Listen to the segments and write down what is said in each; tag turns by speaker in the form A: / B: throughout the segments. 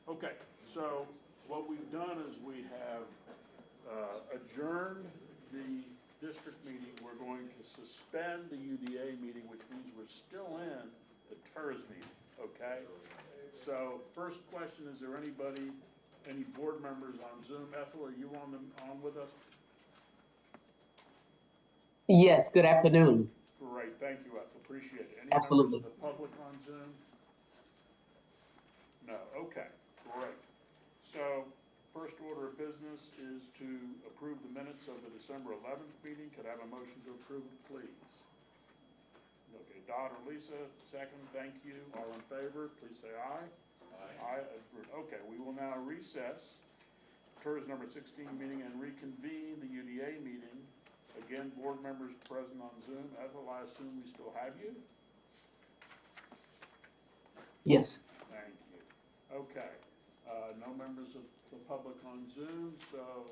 A: Okay, so what we've done is we have adjourned the district meeting. We're going to suspend the UDA meeting, which means we're still in the TIRZ meeting, okay? So first question, is there anybody, any board members on Zoom? Ethel, are you on with us?
B: Yes, good afternoon.
A: Great, thank you, Ethel, appreciate it. Any
B: Absolutely.
A: members of the public on Zoom? No, okay, great. So, first order of business is to approve the minutes of the December 11th meeting. Could I have a motion to approve it, please? Okay, Dot or Lisa, second, thank you. All in favor, please say aye. Aye. Aye, approved. Okay, we will now recess TIRZ number 16 meeting and reconvene the UDA meeting. Again, board members present on Zoom. Ethel, I assume we still have you?
B: Yes.
A: Thank you. Okay, no members of the public on Zoom, so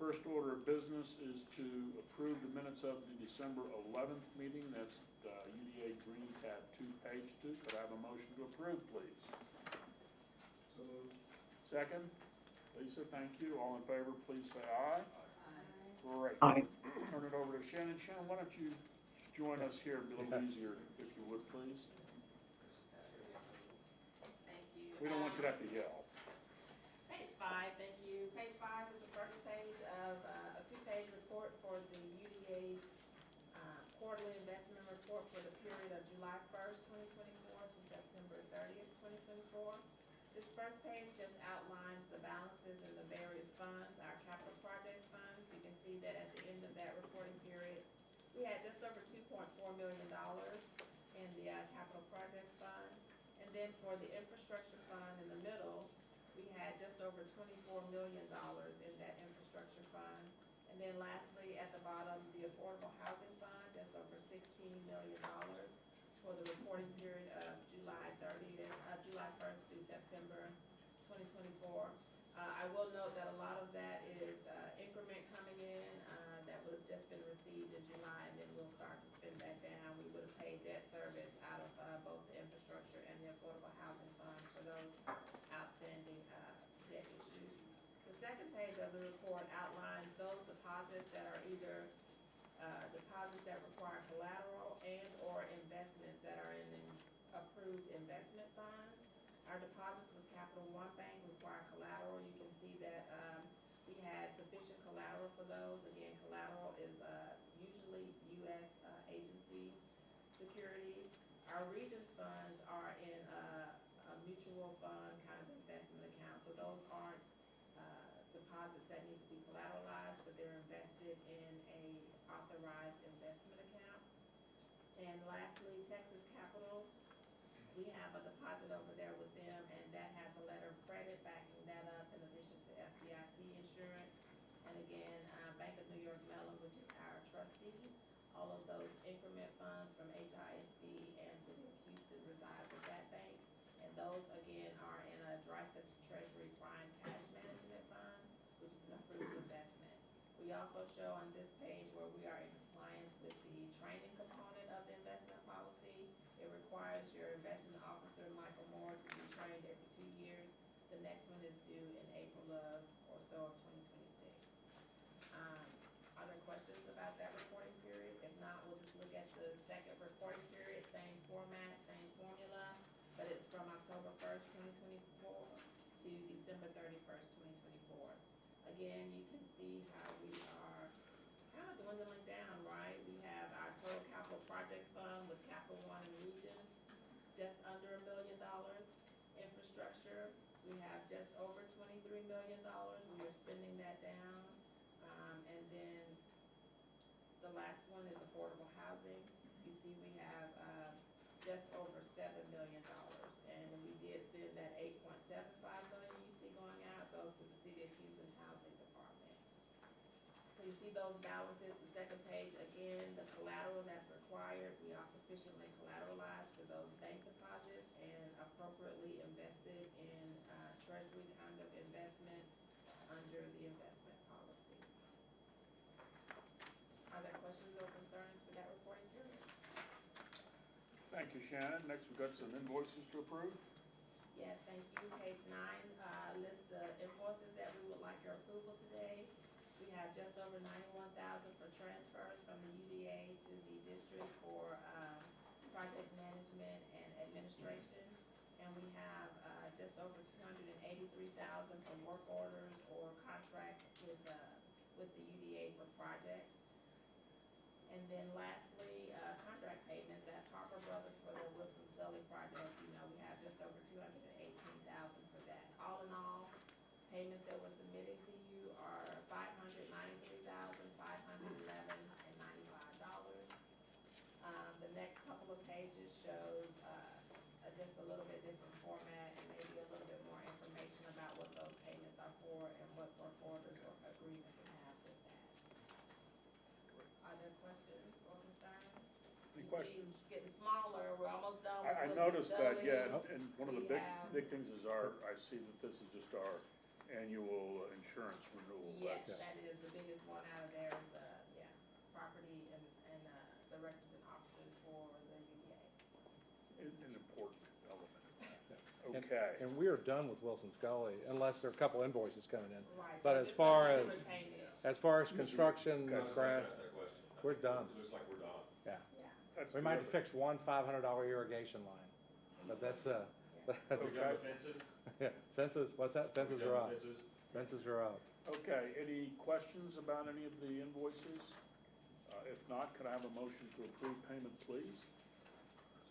A: first order of business is to approve the minutes of the December 11th meeting. That's UDA Green Tab 2, page 2. Could I have a motion to approve, please?
C: So moved.
A: Second? Lisa, thank you. All in favor, please say aye. Great.
B: Aye.
A: Turn it over to Shannon. Shannon, why don't you join us here? It'd be a little easier, if you would, please.
D: Thank you.
A: We don't want you to have to yell.
D: Page 5, thank you. Page 5 is the first page of a 2-page report for the UDA's quarterly investment report for the period of July 1st, 2024 to September 30th, 2024. This first page just outlines the balances in the various funds, our capital projects funds. You can see that at the end of that reporting period, we had just over $2.4 million in the capital projects fund. And then for the infrastructure fund in the middle, we had just over $24 million in that infrastructure fund. And then lastly, at the bottom, the affordable housing fund, just over $16 million for the reporting period of July 1st through September 2024. I will note that a lot of that is increment coming in that would have just been received in July, and then we'll start to spend that down. We would have paid debt service out of both the infrastructure and the affordable housing funds for those outstanding debt issues. The second page of the report outlines those deposits that are either deposits that require collateral and or investments that are in approved investment funds. Our deposits with Capital One Bank require collateral. You can see that we had sufficient collateral for those. Again, collateral is usually U.S. agency securities. Our Regions funds are in a mutual fund kind of investment account. So those aren't deposits that need to be collateralized, but they're invested in a authorized investment account. And lastly, Texas Capital, we have a deposit over there with them, and that has a letter of credit backing that up in addition to FDIC insurance. And again, Bank of New York Mellon, which is our trustee, all of those increment funds from HISD and City of Houston reside with that bank. And those, again, are in a Dreyfus Treasury Prime Cash Management Fund, which is an approved investment. We also show on this page where we are in compliance with the training component of the investment policy. It requires your investment officer, Michael Moore, to be trained every 2 years. The next one is due in April of 2026. Are there questions about that reporting period? If not, we'll just look at the second reporting period, same format, same formula, but it's from October 1st, 2024 to December 31st, 2024. Again, you can see how we are kind of dwindling down, right? We have our total capital projects fund with Capital One and Regions, just under $1 million. Infrastructure, we have just over $23 million. We are spending that down. And then the last one is affordable housing. You see we have just over $7 million. And we did send that $8.75 million you see going out goes to the City of Houston Housing Department. So you see those balances. The second page, again, the collateral that's required. We are sufficiently collateralized for those bank deposits and appropriately invested in treasury kind of investments under the investment policy. Are there questions or concerns for that reporting period?
A: Thank you, Shannon. Next, we've got some invoices to approve.
D: Yes, thank you. Page 9 lists the invoices that we would like your approval today. We have just over $91,000 for transfers from the UDA to the district for project management and administration. And we have just over $283,000 for work orders or contracts with the UDA for projects. And then lastly, contract payments, that's Harper Brothers for the Wilson Scully project. You know, we have just over $218,000 for that. All in all, payments that we're submitting to you are $593,511.95. The next couple of pages shows just a little bit different format and maybe a little bit more information about what those payments are for and what work orders or agreement we have with that. Are there questions or concerns?
A: Any
D: You see
A: questions?
D: It's getting smaller, we're almost done with
A: I
D: Wilson
A: noticed that,
D: Scully.
A: yeah, and one of the
D: We have-
A: big things is I see that this is just our annual insurance renewal.
D: Yes,
A: That's-
D: that is the biggest one out of there is, property and directors and officers for the UDA.
A: An important element.
E: And-
A: Okay.
E: And we are done with Wilson Scully unless there are a couple invoices coming in.
D: Right.
E: But
D: there's
E: as
D: just
E: far
D: another
E: as-
D: retainage.
E: As far as construction,
A: Okay.
E: grass,
F: That's that question.
E: we're done.
F: It looks like we're done.
E: yeah.
D: Yeah,
A: That's
E: We might
A: terrific.
E: fix one $500 irrigation line, but that's, that's,
F: We're done
A: Okay.
F: with fences?
E: yeah, fences, what's that? Fences
F: We're
E: are
F: done
E: up.
F: with fences?
E: Fences are up.
A: Okay, any questions about any of the invoices? If not, could I have a motion to approve payment, please?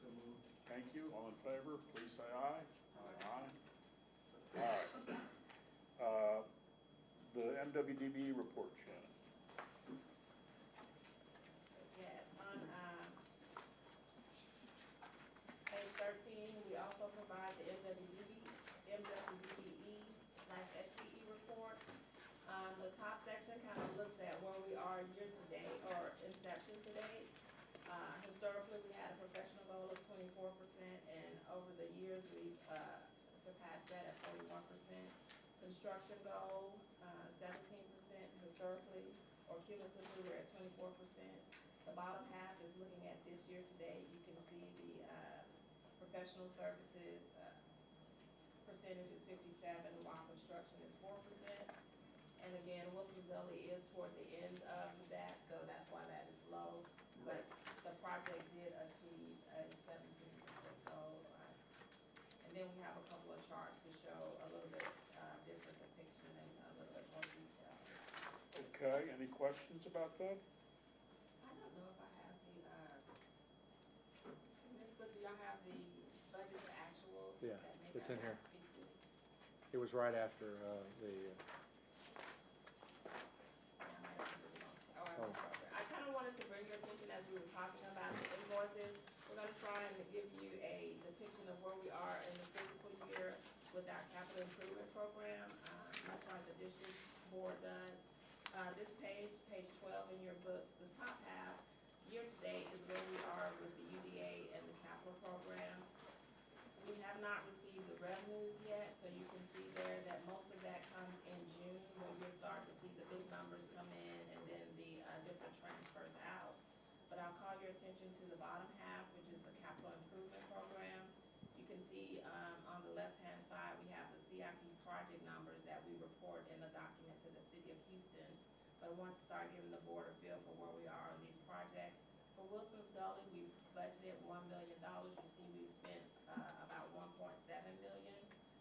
C: So moved.
A: Thank you. All in favor, please say aye. Aye. All right. The MWDB report, Shannon.
D: yes, on, page 13, we also provide the MWDBE/SPE report. The top section kind of looks at where we are year to date or inception to date. Historically, we had a professional goal of 24%, and over the years, we've surpassed that at 41%. Construction goal, 17% historically, or cumulatively, we're at 24%. The bottom half is looking at this year to date. You can see the professional services percentage is 57%, while construction is 4%. And again, Wilson Scully is toward the end of that, so that's why that is low. But the project did achieve a 17% goal. And then we have a couple of charts to show a little bit different depiction and a little bit more detail.
A: Okay, any questions about that?
D: I don't know if I have the, in this book, do y'all have the budget to actual?
E: Yeah,
D: that maybe
E: it's
D: I
E: in
D: can
E: here.
D: speak to?
E: It was right after
D: I kind of wanted to bring your attention as we were talking about the invoices. We're gonna try and give you a depiction of where we are in the fiscal year with our capital improvement program, much like the district board does. This page 12 in your books, the top half, year to date is where we are with the UDA and the capital program. We have not received the revenues yet, so you can see there that most of that comes in June, when you'll start to see the big numbers come in and then the different transfers out. But I'll call your attention to the bottom half, which is the capital improvement program. You can see on the left-hand side, we have the CIP project numbers that we report in the document to the city of Houston. But I want to start giving the board a feel for where we are on these projects. For Wilson Scully, we budgeted $1 million. You see we've spent about $1.7 million.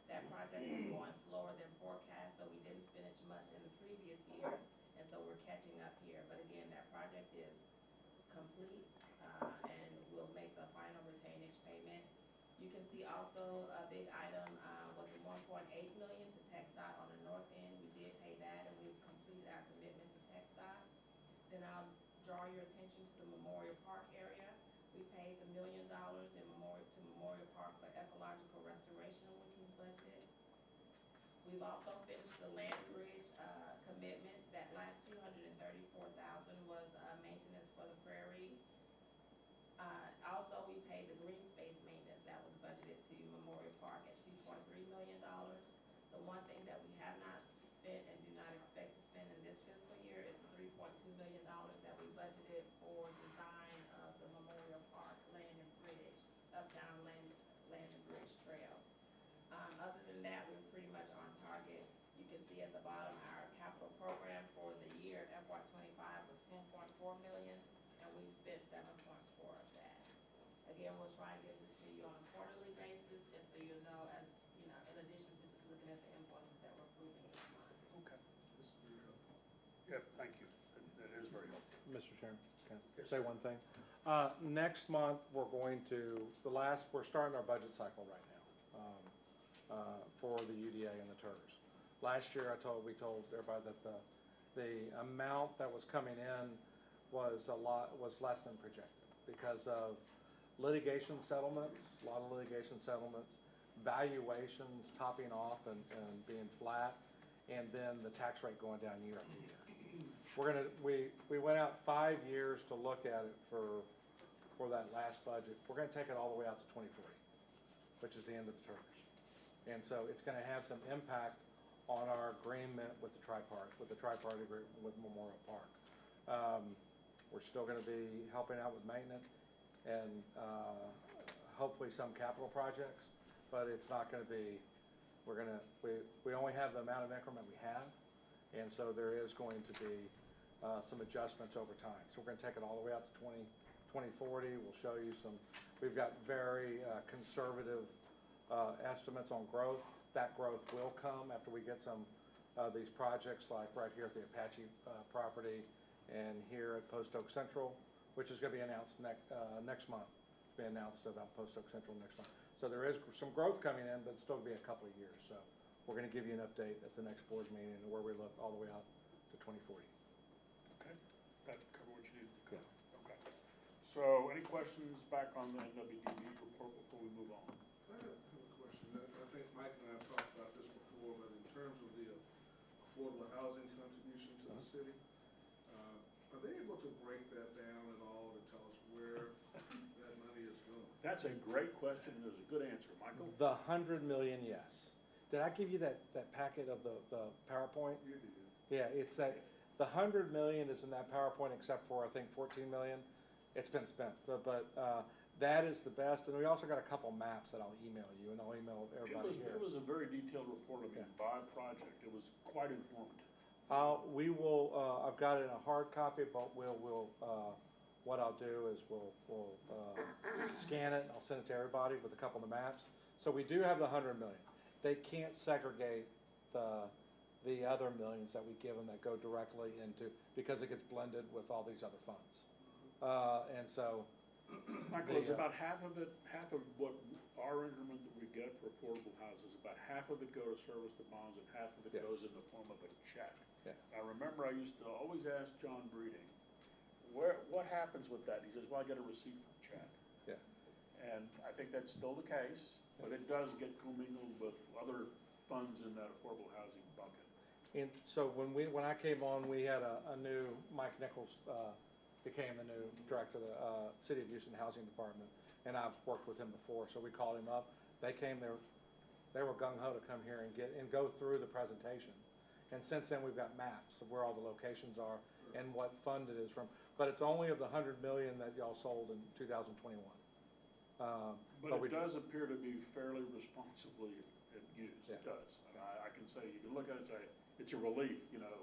D: That project was going slower than forecast, so we didn't finish much in the previous year, and so we're catching up here. But again, that project is complete, and we'll make the final retainage payment. You can see also a big item was the $1.8 million to TxDOT on the north end. We did pay that, and we've completed our commitment to TxDOT. Then I'll draw your attention to the Memorial Park area. We paid $1 million in Memorial Park for ecological restoration, which was budgeted. We've also finished the land bridge commitment. That last $234,000 was maintenance for the prairie. Also, we paid the green space maintenance that was budgeted to Memorial Park at $2.3 million. The one thing that we have not spent and do not expect to spend in this fiscal year is the $3.2 million that we budgeted for design of the Memorial Park Land and Bridge, Uptown Land and Bridge Trail. can see at the bottom, our capital program for the year FY '25 was 10.4 million, and we spent 7.4 of that. Again, we'll try and give this to you on a quarterly basis, just so you know, as, you know, in addition to just looking at the invoices that we're approving each month.
A: Okay.
C: This is very helpful.
A: Yeah, thank you. That is very helpful.
E: Mr. Chairman, can I
A: Yes,
E: say
A: sir.
E: one thing? Next month, we're going to, we're starting our budget cycle right now, for the UDA and the TIRZ. Last year, we told everybody that the amount that was coming in was less than projected because of litigation settlements, a lot of litigation settlements, valuations topping off and being flat, and then the tax rate going down year after year. We went out 5 years to look at it for that last budget. We're gonna take it all the way out to 2040, which is the end of the TIRZ. And so it's gonna have some impact on our agreement with the tri-party agreement with Memorial Park. We're still gonna be helping out with maintenance and, hopefully some capital projects, but it's not gonna be, we only have the amount of increment we have, and so there is going to be, some adjustments over time. So we're gonna take it all the way out to 2040, we'll show you some, we've got very, conservative, estimates on growth. That growth will come after we get some of these projects, like right here at the Apache property and here at Post Oak Central, which is gonna be announced next month. It's be announced about Post Oak Central next month. So there is some growth coming in, but it's still gonna be a couple of years. So we're gonna give you an update at the next board meeting where we look all the way out to 2040.
A: Okay, that cover what you needed to cover? Okay. So any questions back on the NWDB report before we move on?
C: I have a question. I think Mike and I have talked about this before, but in terms of the affordable housing contribution to the city, are they able to break that down at all to tell us where that money is going?
A: That's a great question, and there's a good answer. Michael?
E: The 100 million, yes. Did I give you that packet of the PowerPoint?
C: You did.
E: Yeah, it's that, the 100 million is in that PowerPoint except for, I think, 14 million. It's been spent, but that is the best. And we also got a couple maps that I'll email you, and I'll email everybody here.
A: It was a very detailed report, I mean, by project. It was quite informative.
E: We will, I've got it in a hard copy, but what I'll do is we'll scan it, and I'll send it to everybody with a couple of the maps. So we do have the 100 million. They can't segregate the other millions that we give them that go directly into, because it gets blended with all these other funds. And so.
A: Michael, is about half of what our increment that we get for affordable houses, about half of it go to service the bonds and half of it
E: Yes.
A: goes in the form of a check.
E: Yeah.
A: I remember I used to always ask John Breeding, what happens with that? He says, well, I get a receipt for the check.
E: Yeah.
A: And I think that's still the case, but it does get commingled with other funds in that affordable housing bucket.
E: And so when I came on, we had a new, Mike Nichols became the new director of the City of Houston Housing Department, and I've worked with him before, so we called him up. They came there, they were gung-ho to come here and go through the presentation. And since then, we've got maps of where all the locations are and what fund it is from. But it's only of the 100 million that y'all sold in 2021.
A: But it does appear to be fairly responsibly used,
E: Yeah.
A: it does. And I can say, you can look at it and say, it's a relief, you know,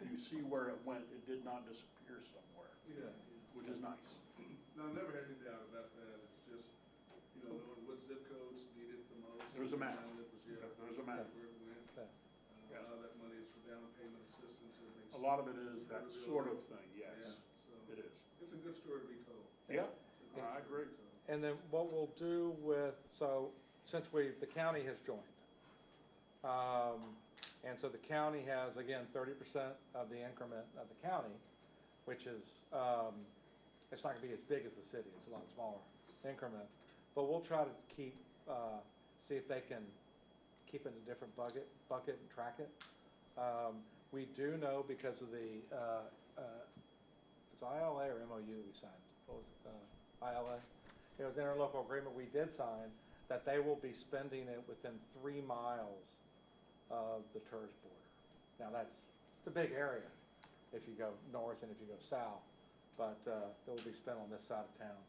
A: you see where it went, it did not disappear somewhere,
C: Yeah.
A: which is nice.
C: No, I never had any doubt about that. It's just, knowing what zip codes needed the most.
A: There's a map.
C: Yeah,
A: There's a map.
C: where it went.
E: Yeah.
C: A lot of that money is for down payment assistance and things.
A: A lot of it is that sort of thing,
C: Yeah,
A: yes,
C: so
A: it is.
C: it's a good story to be told.
A: Yeah,
C: It's a good
A: I
C: story
A: agree.
C: to be told.
E: And then what we'll do since the county has joined, and so the county has, again, 30% of the increment of the county, which is, it's not gonna be as big as the city, it's a lot smaller increment. But we'll try to see if they can keep it in a different bucket and track it. We do know because of the, it's ILA or MOU we signed, what was it, ILA? It was interlocal agreement we did sign, that they will be spending it within 3 miles of the TIRZ border. Now it's a big area if you go north and if you go south, but it will be spent on this side of town.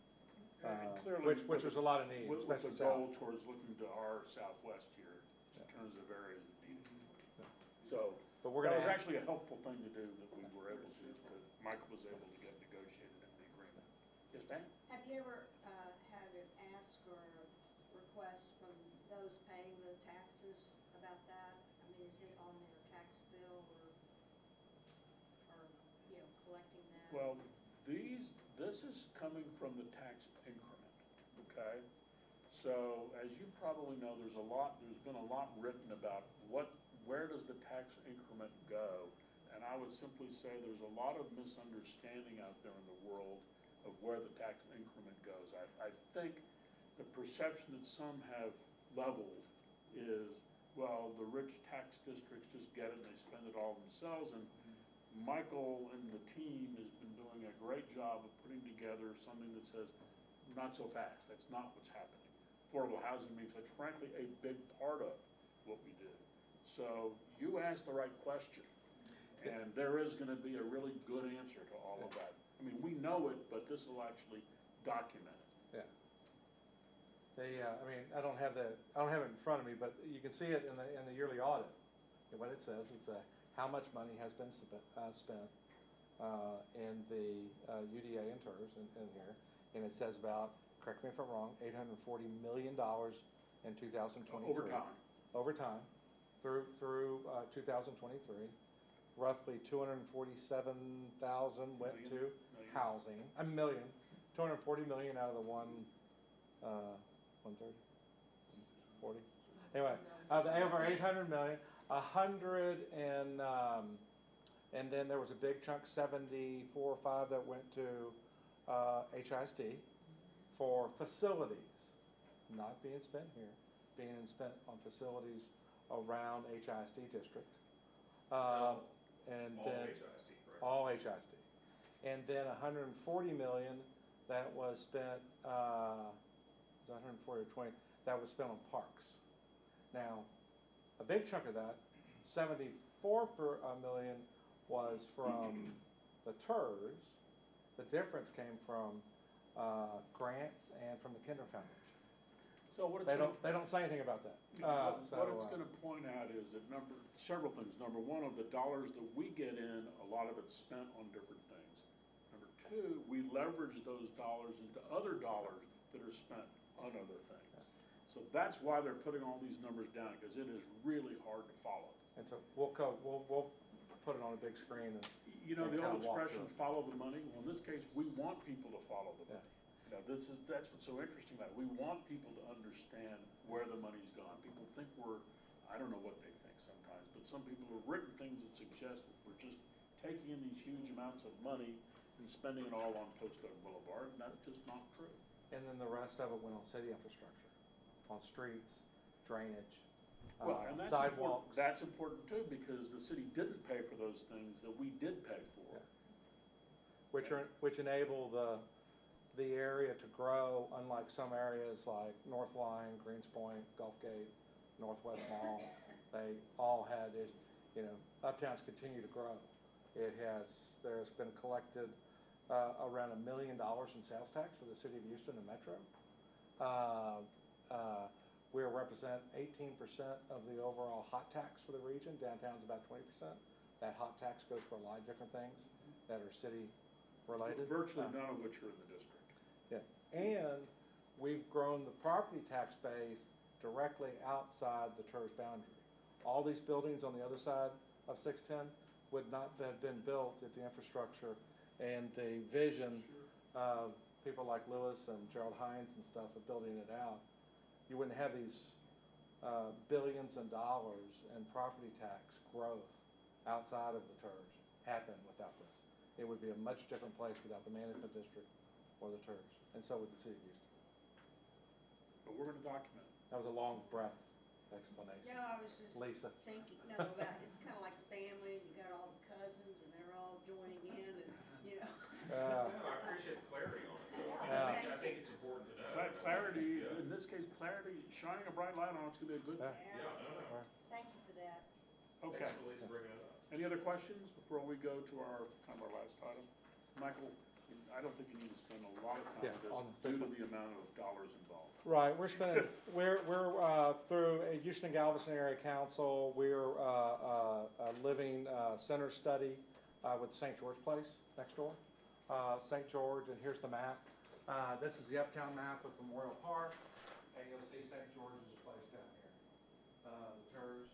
A: And clearly,
E: Which there's a lot of need,
A: With
E: especially
A: the goal
E: south.
A: towards looking to our southwest here, in
E: Yeah.
A: terms of areas that need it. So,
E: But we're
A: that
E: gonna
A: was
E: add-
A: actually a helpful thing to do that we were able to, because Michael was able to get negotiated in the agreement. Yes, ma'am?
F: Have you ever had an ask or request from those paying the taxes about that? I mean, is it on their tax bill or, collecting that?
A: Well, this is coming from the tax increment, okay? So, as you probably know, there's been a lot written about where does the tax increment go? And I would simply say there's a lot of misunderstanding out there in the world of where the tax increment goes. I think the perception that some have leveled is, well, the rich tax districts just get it and they spend it all themselves, and Michael and the team has been doing a great job of putting together something that says, not so fast, that's not what's happening. Affordable housing makes such frankly a big part of what we do. So you asked the right question, and there is gonna be a really good answer to all of that. I mean, we know it, but this will actually document it.
E: Yeah. I don't have it in front of me, but you can see it in the yearly audit. And what it says is how much money has been spent in the UDA and TIRZ in here. And it says about, correct me if I'm wrong, $840 million in 2023. Over time, through 2023. Roughly 247,000 went to housing, $240 million out of the 130, 40. Anyway, over 800 million, 100 and then there was a big chunk, 74 or 5 that went to HISD for facilities, not being spent here, being spent on facilities around HISD district. And then all HISD. And then 140 million that was spent, was 140 or 20, that was spent on parks. Now, a big chunk of that, 74 million was from the TIRZ. The difference came from grants and from the Kinder Foundation.
A: So what it's
E: They don't say anything about that.
A: what it's gonna point out is that several things. Number one, of the dollars that we get in, a lot of it's spent on different things. Number two, we leverage those dollars into other dollars that are spent on other things. So that's why they're putting all these numbers down, because it is really hard to follow.
E: And so we'll put it on a big screen and.
A: You know,
E: and
A: the
E: kinda
A: old
E: walk
A: expression,
E: through it.
A: follow the money, well, in this case, we want people to follow the
E: Yeah.
A: money. You know, that's what's so interesting about it. We want people to understand where the money's gone. People think I don't know what they think sometimes, but some people have written things that suggest that we're just taking in these huge amounts of money and spending it all on Post Oak Boulevard, and that's just not true.
E: And then the rest of it went on city infrastructure, on streets, drainage,
A: Well, and that's
E: sidewalks.
A: important, that's important too, because the city didn't pay for those things that we did pay for.
E: Yeah. Which enable the area to grow, unlike some areas like North Line, Greens Point, Gulfgate, Northwest Mall. They all had it, uptowns continue to grow. There's been collected around $1 million in sales tax for the city of Houston and Metro. We represent 18% of the overall hot tax for the region. Downtown's about 20%. That hot tax goes for a lot of different things that are city related.
A: Virtually none of which are in the district.
E: Yeah, and we've grown the property tax base directly outside the TIRZ boundary. All these buildings on the other side of 610 would not have been built if the infrastructure and the vision of people like Lewis and Gerald Hines and stuff of building it out. You wouldn't have these billions of dollars in property tax growth outside of the TIRZ happen without this. It would be a much different place without the management district or the TIRZ, and so would the city of Houston.
A: But we're gonna document it.
E: That was a long breath explanation.
F: No, I was just
E: Lisa.
F: thinking, about, it's kind of like a family, you got all the cousins and they're all joining in and,
G: No, I appreciate the clarity on it.
E: Yeah.
G: I think it's important to know.
A: Clarity,
G: Yeah.
A: in this case, clarity, shining a bright light on it's gonna be a good
E: Yeah.
A: thing.
G: Yeah, no, no.
F: Thank you for that.
A: Okay.
G: Thanks for Lisa bringing it up.
A: Any other questions before we go to our last item? Michael, I don't think you need to spend a lot of time
E: Yeah,
A: on
E: on
A: this
E: this
A: due to
E: one.
A: the amount of dollars involved.
E: Right, we're spending, we're through Houston Galveston Area Council, we're living center study with St. George Place next door. St. George, and here's the map. This is the uptown map with Memorial Park, and you'll see St. George's Place down here. The TIRZ.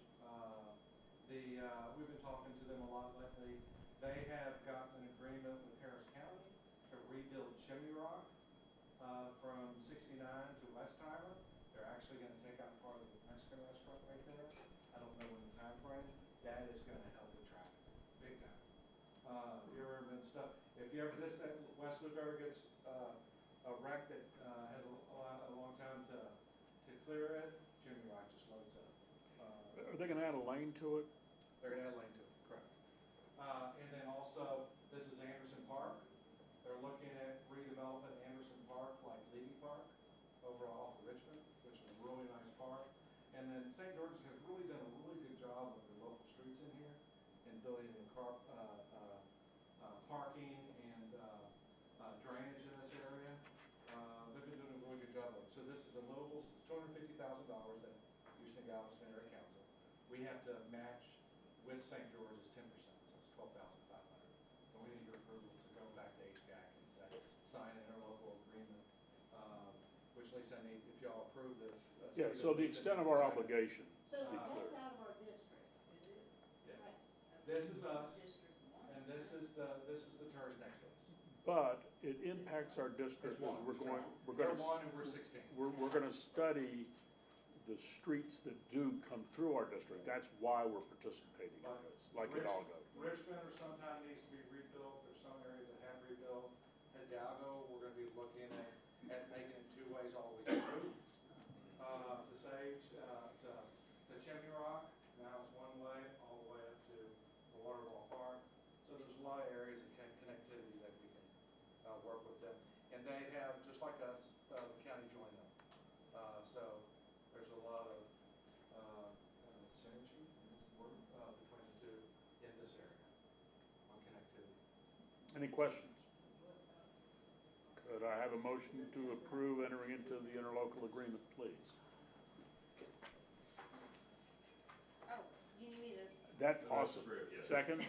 E: We've been talking to them a lot lately. They have gotten an agreement with Harris County to rebuild Chimney Rock from 69 to West Tyler. They're actually gonna take out part of the Mexican restaurant right there. I don't know when the time frame. That is gonna help with traffic, big time. If you ever been stuck, if you ever, this West Loop ever gets a wreck that has a long time to clear it, Chimney Rock just loads up.
A: Are they gonna add a lane to it?
E: They're gonna add a lane to it, correct. And then also, this is Anderson Park. They're looking at redeveloping Anderson Park like Levy Park over off of Richmond, which is a really nice park. And then St. George's has really done a really good job with their local streets in here and building in parking and drainage in this area. They've been doing a really good job of it. So this is a little, $250,000 that Houston Galveston Area Council. We have to match with St. George's 10%, so it's $12,500. So we need your approval to go back to HVAC and say, sign an interlocal agreement, which Lisa, I need, if y'all approve this.
A: Yeah, so the extent of our obligation.
F: So
A: to be
F: that's
A: clear.
F: out of our district, is it?
E: Yeah.
F: Right.
E: This is us,
F: District one.
E: and this is the TIRZ next to us.
A: But it impacts our district as we're going, we're
E: We're
A: gonna,
E: 1 and we're 16.
A: we're gonna study the streets that do come through our district. That's why we're participating in this, like Hidalgo.
E: Richmond or sometime needs to be rebuilt, there's some areas that have rebuilt. Hidalgo, we're gonna be looking at making it 2 ways all the way through. To Sage, to Chimney Rock, now it's 1 way, all the way up to the Waterwall Park. So there's a lot of areas of connectivity that we can work with them. And they have, just like us, the county joined them. So there's a lot of synergy, is the word, between the two in this area on connectivity.
A: Any questions? Could I have a motion to approve entering into the interlocal agreement, please?
F: Oh, you need me to,
A: That's awesome.
G: approved, yes.
A: Second?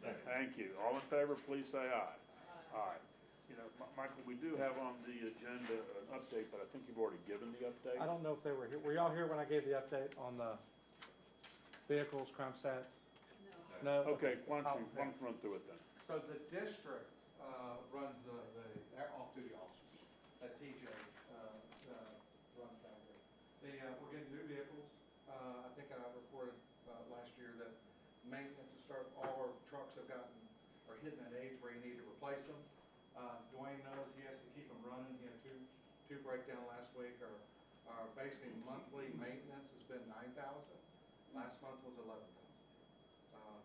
G: Second.
A: Thank you. All in favor, please say aye. Aye. You know, Michael, we do have on the agenda an update, but I think you've already given the update.
E: I don't know if they were here. Were y'all here when I gave the update on the vehicles, crime stats?
F: no.
E: No?
A: Okay, why don't you run through it then?
E: So the district runs their off-duty officers that TJ runs down there. We're getting new vehicles. I think I reported last year that maintenance all our trucks have are hitting that age where you need to replace them. Dwayne knows he has to keep them running. He had two breakdown last week. Our basically monthly maintenance has been $9,000. Last month was $11,000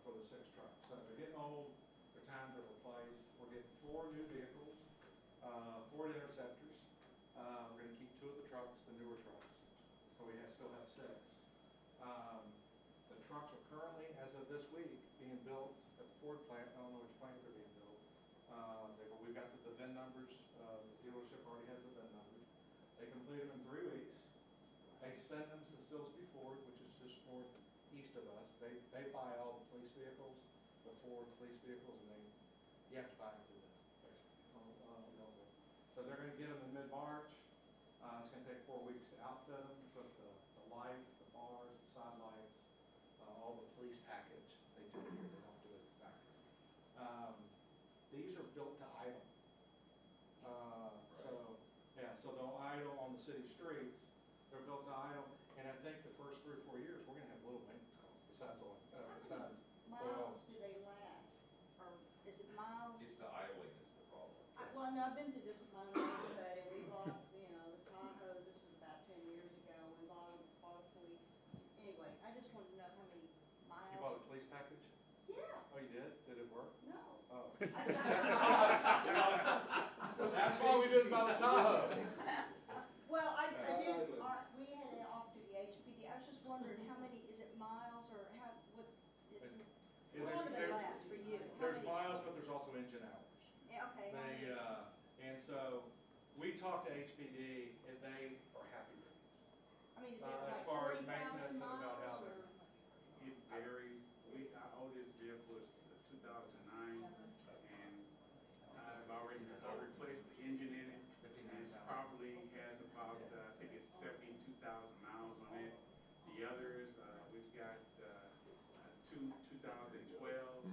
E: for the 6 trucks. So they're getting old. They're time to replace. We're getting 4 new vehicles, 4 interceptors. We're going to keep 2 of the trucks, the newer trucks. So we still have 6. The trucks are currently, as of this week, being built at the Ford plant. I don't know which plant they're being built. We've got the VIN numbers. The dealership already has the VIN numbers. They complete them in 3 weeks. They send them to Silsbee Ford, which is just northeast of us. They buy all the police vehicles, the Ford police vehicles, and you have to buy them through them, basically. So they're going to get them in mid-March. It's going to take 4 weeks to outfit them, put the lights, the bars, the side lights, all the police package. They do it here. They don't do it at the factory. These are built to idle. So they'll idle on the city streets. They're built to idle, and I think the first 3 or 4 years, we're gonna have little maintenance costs besides oil, besides
F: Miles do they last? Or is it miles?
G: It's the idling that's the problem.
F: Well, no, I've been through this with my neighborhood, and we bought, the Tahoes, this was about 10 years ago, we bought a police. Anyway, I just wanted to know how many miles.
E: You bought a police package?
F: Yeah,
E: Oh, you did? Did it work?
F: no.
E: Oh.
F: I-
E: That's why we didn't buy the Tahoe.
F: Well, I knew, we had an off-duty HPD, I was just wondering how many, is it miles, or how, what, is,
E: Yeah,
F: how long do they last for you? How
E: There's
F: many-
E: miles, but there's also engine hours.
F: Yeah, okay, how many Is it
E: as
F: like
E: far as
F: 40,000
E: maintenance and about how
F: miles
E: they're.
F: or?
H: It varies. Our oldest vehicle is 2009, and I replaced the engine in it. And it probably has about, I think it's 72,000 miles on it. The others, we've got two 2012s,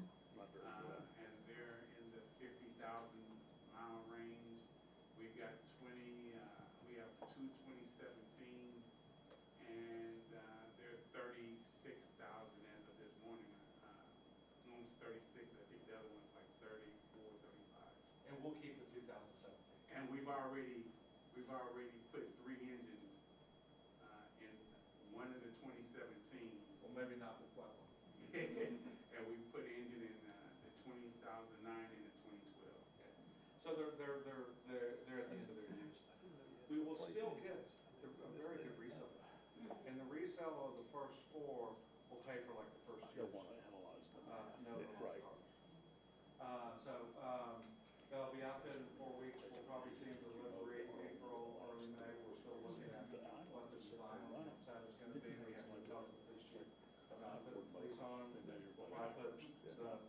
H: and they're in the 50,000 mile range. We've got 20, we have two 2017s, and they're 36,000 as of this morning. One's 36, I think the other one's like 34, 35.
E: And we'll keep the 2017.
H: And we've already put 3 engines in one of the 2017s.
E: Well, maybe not the wet one.
H: And we put engine in the 2009 and the 2012.
E: So they're at the end of their use. We will still get a very good resale. And the resale of the first 4 will pay for like the first 2
A: You'll want to analyze them.
E: no,
A: Right.
E: They'll be outfitted in 4 weeks. We'll probably see them delivery April, early May. We're still looking at what the design on that side is gonna be. We have to talk to the police chief about putting police on them. We'll probably put the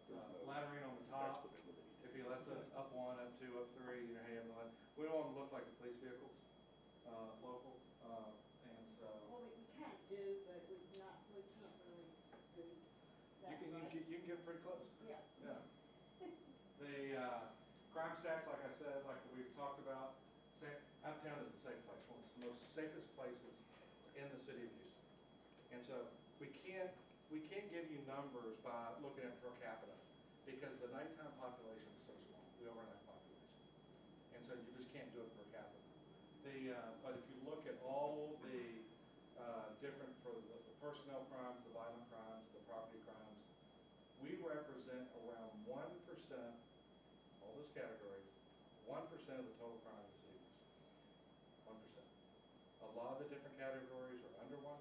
E: laddering on the top. If he lets us up 1, up 2, up 3, you know, hey, we don't want them to look like the police vehicles, local, and so.
F: Well, we can't do, but we can't really do that, right?
E: You can get pretty close.
F: Yeah.
E: Yeah. The crime stats, like I said, like we've talked about, Uptown is a safe place, one of the most safest places in the city of Houston. And so we can't give you numbers by looking at per capita because the nighttime population is so small, the overnight population. And so you just can't do it per capita. But if you look at all the different, for the personnel crimes, the violent crimes, the property crimes, we represent around 1%, all those categories, 1% of the total crime in the city of Houston. 1%. A lot of the different categories are under 1%,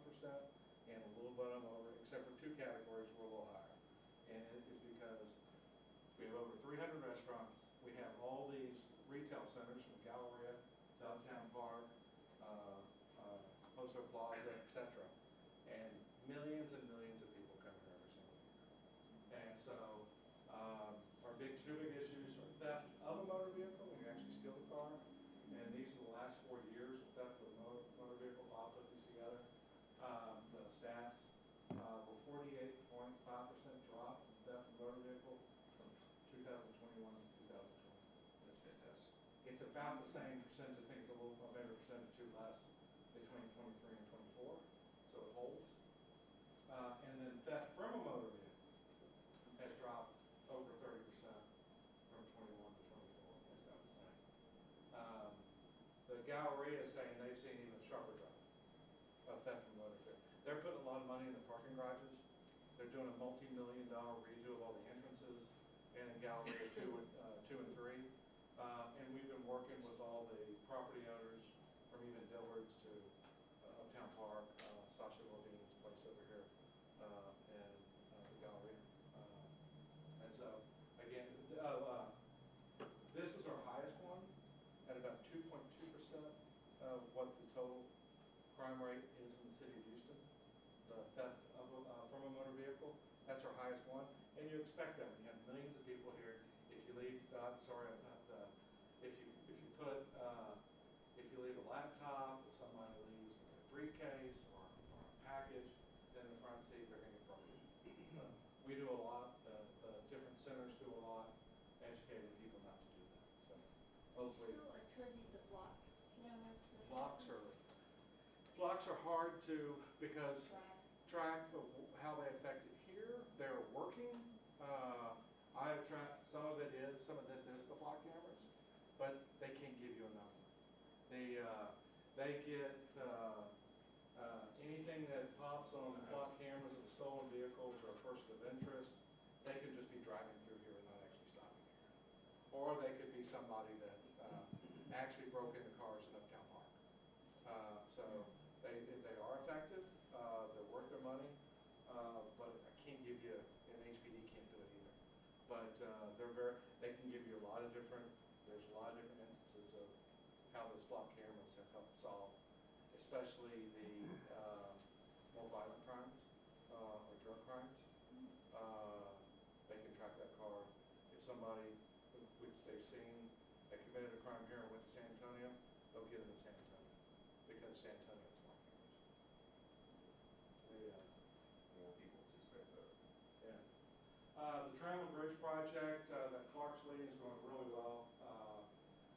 E: and a little bit of them over, except for 2 categories, we're a little higher. And it is because we have over 300 restaurants, we have all these retail centers from Galleria to Uptown Park, Poster Plaza, et cetera. And millions and millions of people come here every single year. And so, our 2 big issues are theft of a motor vehicle, when you actually steal the car. And these are the last 4 years of theft of a motor vehicle. Bob put these together. The stats were 48.5% drop in theft of motor vehicle from 2021 to 2020.
G: That's fantastic.
E: It's about the same percentage, I think it's a little, maybe a percentage or 2 less between 23 and 24, so it holds. And then theft from a motor vehicle has dropped over 30% from 21 to 24. It's about the same. The Galleria is saying they've seen even sharper drop of theft from motor vehicle. They're putting a lot of money in the parking garages. They're doing a multi-million-dollar redo of all the entrances in Galleria 2 and 3. And we've been working with all the property owners from even Dillard's to Uptown Park, Sasha Levine's place over here, and the Galleria. And so, again, this is our highest one at about 2.2% of what the total crime rate is in the city of Houston. The theft of from a motor vehicle, that's our highest one. And you expect that when you have millions of people here. If you leave, if you leave a laptop, if somebody leaves a briefcase or a package, then in the front seat, they're going to get broken. We do a lot, the different centers do a lot, educating people not to do that. So
F: Do you
E: hopefully.
F: still attribute the flock cameras to that?
E: Flocks are hard to, because
F: Track?
E: track how they affect it here. They're working. I have tracked, some of this is the flock cameras, but they can't give you a number. They get anything that pops on the flock cameras of the stolen vehicles or a person of interest. They could just be driving through here and not actually stopping here. Or they could be somebody that actually broke into cars in Uptown Park. So they are effective. They're worth their money. But I can't give you, and HPD can't do it either. But they can give you a lot of different, there's a lot of different instances of how those flock cameras have helped solve, especially the somebody which they've seen that committed a crime here and went to San Antonio, they'll get them in San Antonio, because San Antonio is like ours. Yeah.
G: More people to spread the.
E: Yeah. The Trammell Bridge project, that Clark's leading is going really well.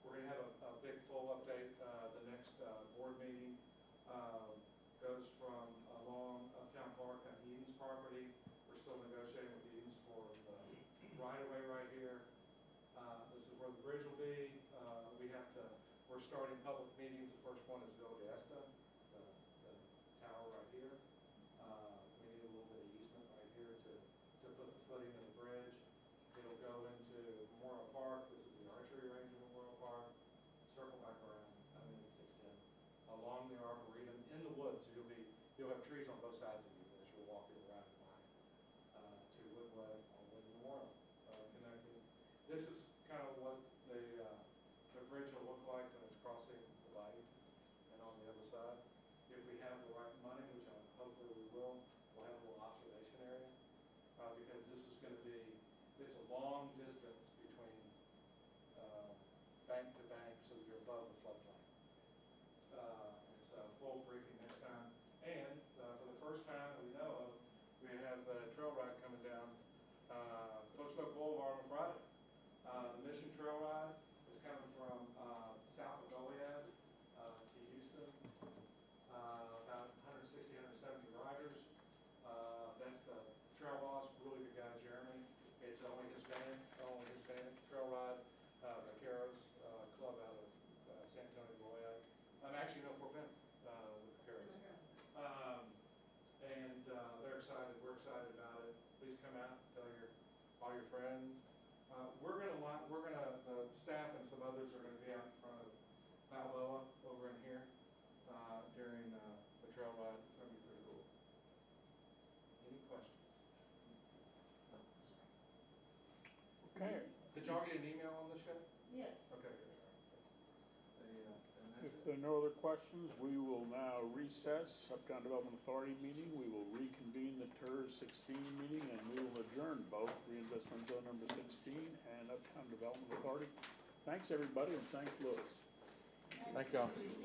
E: We're gonna have a big full update, the next, board meeting. Goes from along Town Park on Eden's property. We're still negotiating with Eden's for the right-of-way right here. This is where the bridge will be. We're starting public meetings. The first one is Villa Fiesta, the tower right here. We need a little bit of easement right here to put the footing of the bridge. It'll go into Memorial Park. This is the archery range of Memorial Park. Circle back around, it's 610, along the Arboretum, in the woods. So you'll have trees on both sides of you as you're walking around the line, to Woodway on Wood Memorial, connecting. This is kind of what the bridge will look like when it's crossing the lake and on the other side. If we have the right money, which hopefully we will, we'll have a little observation area, because this is gonna be, it's a long distance between, bank to bank, so you're above the floodplain. It's a full briefing next time. And, for the first time that we know of, we have a trail ride coming down, Post Oak Boulevard on Friday. The Mission Trail Ride is coming from, south of Goliad, to Houston. About 160, 170 riders. That's the trail boss, really good guy, Jeremy. It's only Hispanic trail ride, Vaqueros Club out of San Antonio, Goliad. I'm actually no Fort Bend with Vaqueros. And they're excited, we're excited about it. Please come out, tell all your friends. The staff and some others are gonna be out in front of Balboa over in here during the trail ride. It's gonna be pretty cool. Any questions?
A: Okay.
E: Did y'all get an email on this yet?
F: Yes.
E: Okay, good.
A: If there are no other questions, we will now recess Uptown Development Authority meeting. We will reconvene the TIRZ 16 meeting, and we will adjourn both reinvestment zone number 16 and Uptown Development Authority. Thanks, everybody, and thanks, Louis.
E: Thank y'all.